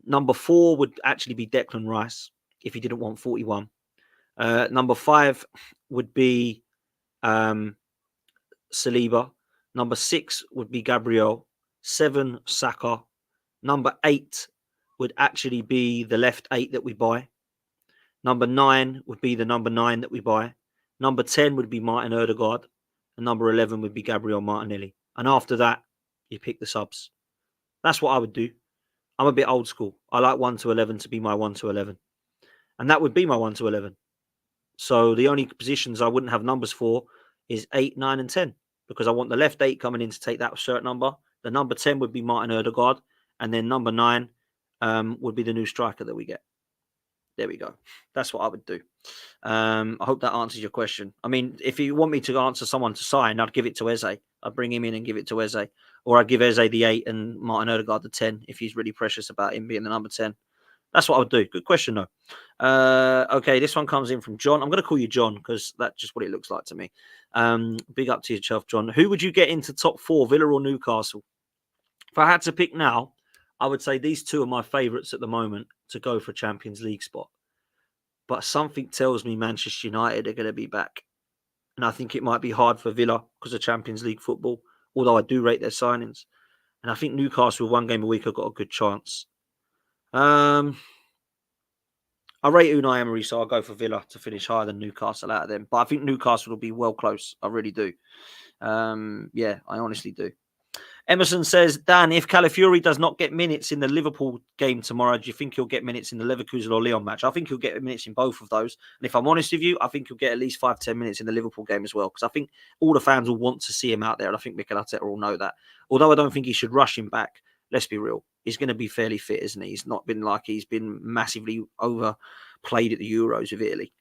Number 4 would actually be Declan Rice if he didn't want 41. Number 5 would be Saliba. Number 6 would be Gabriel. 7, Saka. Number 8 would actually be the left 8 that we buy. Number 9 would be the number 9 that we buy. Number 10 would be Martin Odegaard. And number 11 would be Gabriel Martinelli. And after that, you pick the subs. That's what I would do. I'm a bit old school. I like 1 to 11 to be my 1 to 11. And that would be my 1 to 11. So the only positions I wouldn't have numbers for is 8, 9 and 10. Because I want the left 8 coming in to take that shirt number. The number 10 would be Martin Odegaard. And then number 9 would be the new striker that we get. There we go. That's what I would do. I hope that answers your question. I mean, if you want me to answer someone to sign, I'd give it to Eze. I'd bring him in and give it to Eze. Or I'd give Eze the 8 and Martin Odegaard the 10 if he's really precious about him being the number 10. That's what I would do. Good question, though. Okay, this one comes in from John. I'm going to call you John because that's just what it looks like to me. Big up to yourself, John. Who would you get into top 4, Villa or Newcastle? If I had to pick now, I would say these two are my favourites at the moment to go for Champions League spot. But something tells me Manchester United are going to be back. And I think it might be hard for Villa because of Champions League football, although I do rate their signings. And I think Newcastle, 1 game a week, have got a good chance. I rate Unai Emery, so I'll go for Villa to finish higher than Newcastle out of them. But I think Newcastle will be well close. I really do. Yeah, I honestly do. Emerson says, Dan, if Calafiori does not get minutes in the Liverpool game tomorrow, do you think he'll get minutes in the Leverkusen or Lyon match? I think he'll get minutes in both of those. And if I'm honest with you, I think he'll get at least 5-10 minutes in the Liverpool game as well. Because I think all the fans will want to see him out there. And I think Mikel Arteta will know that. Although I don't think he should rush him back. Let's be real. He's going to be fairly fit, isn't he? He's not been like he's been massively overplayed at the Euros with Italy.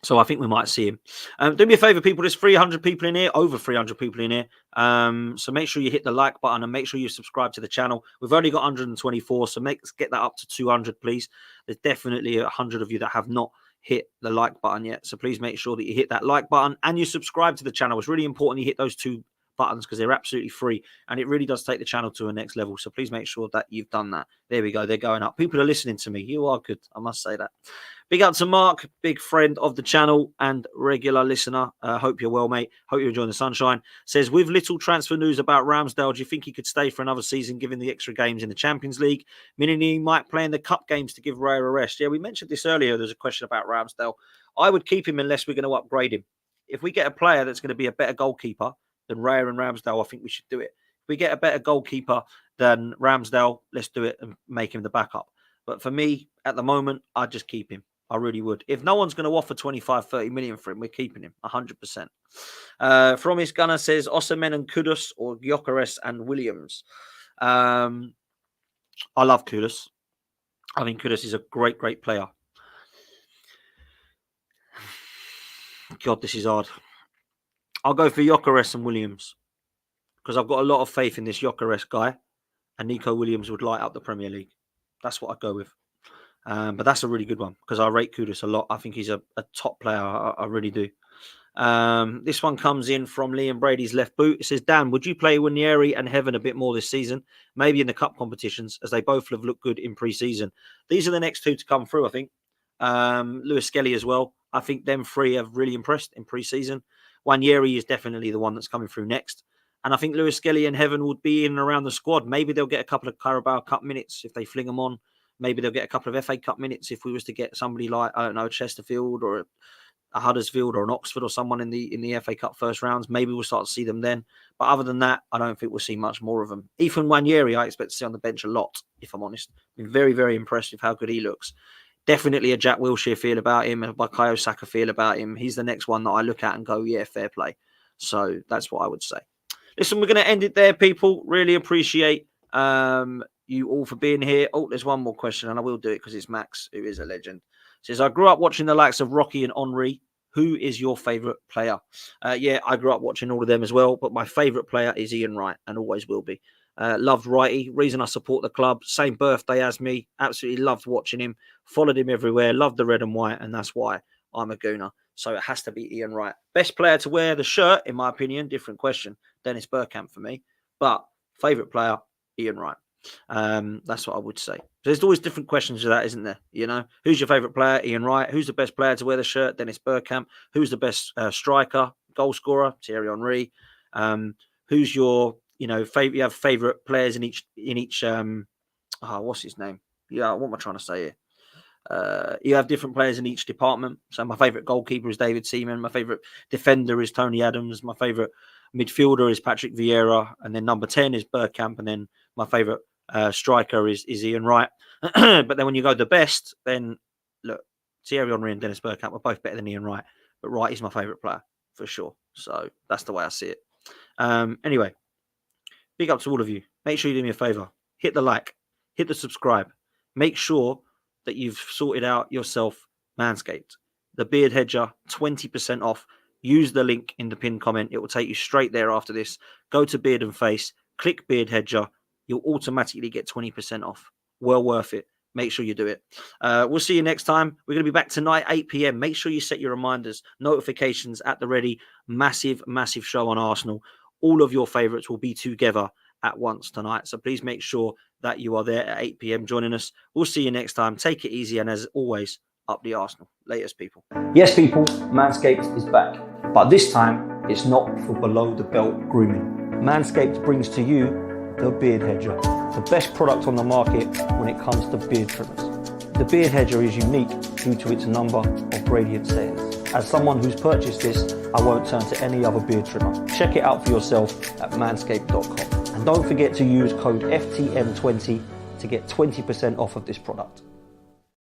So I think we might see him. Do me a favour, people. There's 300 people in here, over 300 people in here. So make sure you hit the like button and make sure you subscribe to the channel. We've only got 124, so let's get that up to 200, please. There's definitely 100 of you that have not hit the like button yet. So please make sure that you hit that like button and you subscribe to the channel. It's really important you hit those 2 buttons because they're absolutely free and it really does take the channel to a next level. So please make sure that you've done that. There we go. They're going up. People are listening to me. You are good. I must say that. Big up to Mark, big friend of the channel and regular listener. Hope you're well, mate. Hope you're enjoying the sunshine. Says, with little transfer news about Ramsdale, do you think he could stay for another season given the extra games in the Champions League? Meaning he might play in the cup games to give Raya a rest. Yeah, we mentioned this earlier. There's a question about Ramsdale. I would keep him unless we're going to upgrade him. If we get a player that's going to be a better goalkeeper than Raya and Ramsdale, I think we should do it. If we get a better goalkeeper than Ramsdale, let's do it and make him the backup. But for me, at the moment, I'd just keep him. I really would. If no one's going to offer 25-30 million for him, we're keeping him 100%. From his gunner says Osimhen and Kudus or Gyökeres and Williams. I love Kudus. I think Kudus is a great, great player. God, this is hard. I'll go for Gyökeres and Williams because I've got a lot of faith in this Gyökeres guy, and Nico Williams would light up the Premier League. That's what I'd go with. But that's a really good one because I rate Kudus a lot. I think he's a top player. I really do. This one comes in from Liam Brady's left boot. It says, Dan, would you play Ranieri and Heaven a bit more this season? Maybe in the cup competitions, as they both have looked good in pre-season. These are the next 2 to come through, I think. Lewis Skelly as well. I think them 3 have really impressed in pre-season. Ranieri is definitely the one that's coming through next. And I think Lewis Skelly and Heaven would be in and around the squad. Maybe they'll get a couple of Carabao Cup minutes if they fling them on. Maybe they'll get a couple of FA Cup minutes if we was to get somebody like, I don't know, Chesterfield or a Huddersfield or an Oxford or someone in the FA Cup first rounds. Maybe we'll start to see them then. But other than that, I don't think we'll see much more of them. Ethan Ranieri, I expect to see on the bench a lot, if I'm honest. Been very, very impressed with how good he looks. Definitely a Jack Wilshere feel about him, a Bukayo Saka feel about him. He's the next one that I look at and go, yeah, fair play. So that's what I would say. Listen, we're going to end it there, people. Really appreciate you all for being here. Oh, there's one more question, and I will do it because it's Max, who is a legend. Says, I grew up watching the likes of Rocky and Henry. Who is your favourite player? Yeah, I grew up watching all of them as well, but my favourite player is Ian Wright and always will be. Loved Wrighty. Reason I support the club. Same birthday as me. Absolutely loved watching him. Followed him everywhere. Loved the red and white, and that's why I'm a Gooner. So it has to be Ian Wright. Best player to wear the shirt, in my opinion. Different question. Dennis Bergkamp for me. But favourite player, Ian Wright. That's what I would say. There's always different questions to that, isn't there? You know, who's your favourite player? Ian Wright. Who's the best player to wear the shirt? Dennis Bergkamp. Who's the best striker, goal scorer? Thierry Henry. Who's your, you know, you have favourite players in each what's his name? Yeah, what am I trying to say here? You have different players in each department. So my favourite goalkeeper is David Seaman. My favourite defender is Tony Adams. My favourite midfielder is Patrick Vieira. And then number 10 is Bergkamp. And then my favourite striker is Ian Wright. But then when you go the best, then look, Thierry Henry and Dennis Bergkamp are both better than Ian Wright. But Wright is my favourite player for sure. So that's the way I see it. Anyway, big up to all of you. Make sure you do me a favour. Hit the like. Hit the subscribe. Make sure that you've sorted out yourself Manscaped. The Beard Hedger, 20% off. Use the link in the pinned comment. It will take you straight there after this. Go to Beard and Face. Click Beard Hedger. You'll automatically get 20% off. Well worth it. Make sure you do it. We'll see you next time. We're going to be back tonight, 8 p.m. Make sure you set your reminders, notifications at the ready. Massive, massive show on Arsenal. All of your favourites will be together at once tonight. So please make sure that you are there at 8 p.m. joining us. We'll see you next time. Take it easy. And as always, up the Arsenal. Latest, people. Yes, people, Manscaped is back. But this time, it's not for below the belt grooming. Manscaped brings to you the Beard Hedger, the best product on the market when it comes to beard trimmers. The Beard Hedger is unique due to its number of gradient settings. As someone who's purchased this, I won't turn to any other beard trimmer. Check it out for yourself at manscaped.com. And don't forget to use code FTM20 to get 20% off of this product.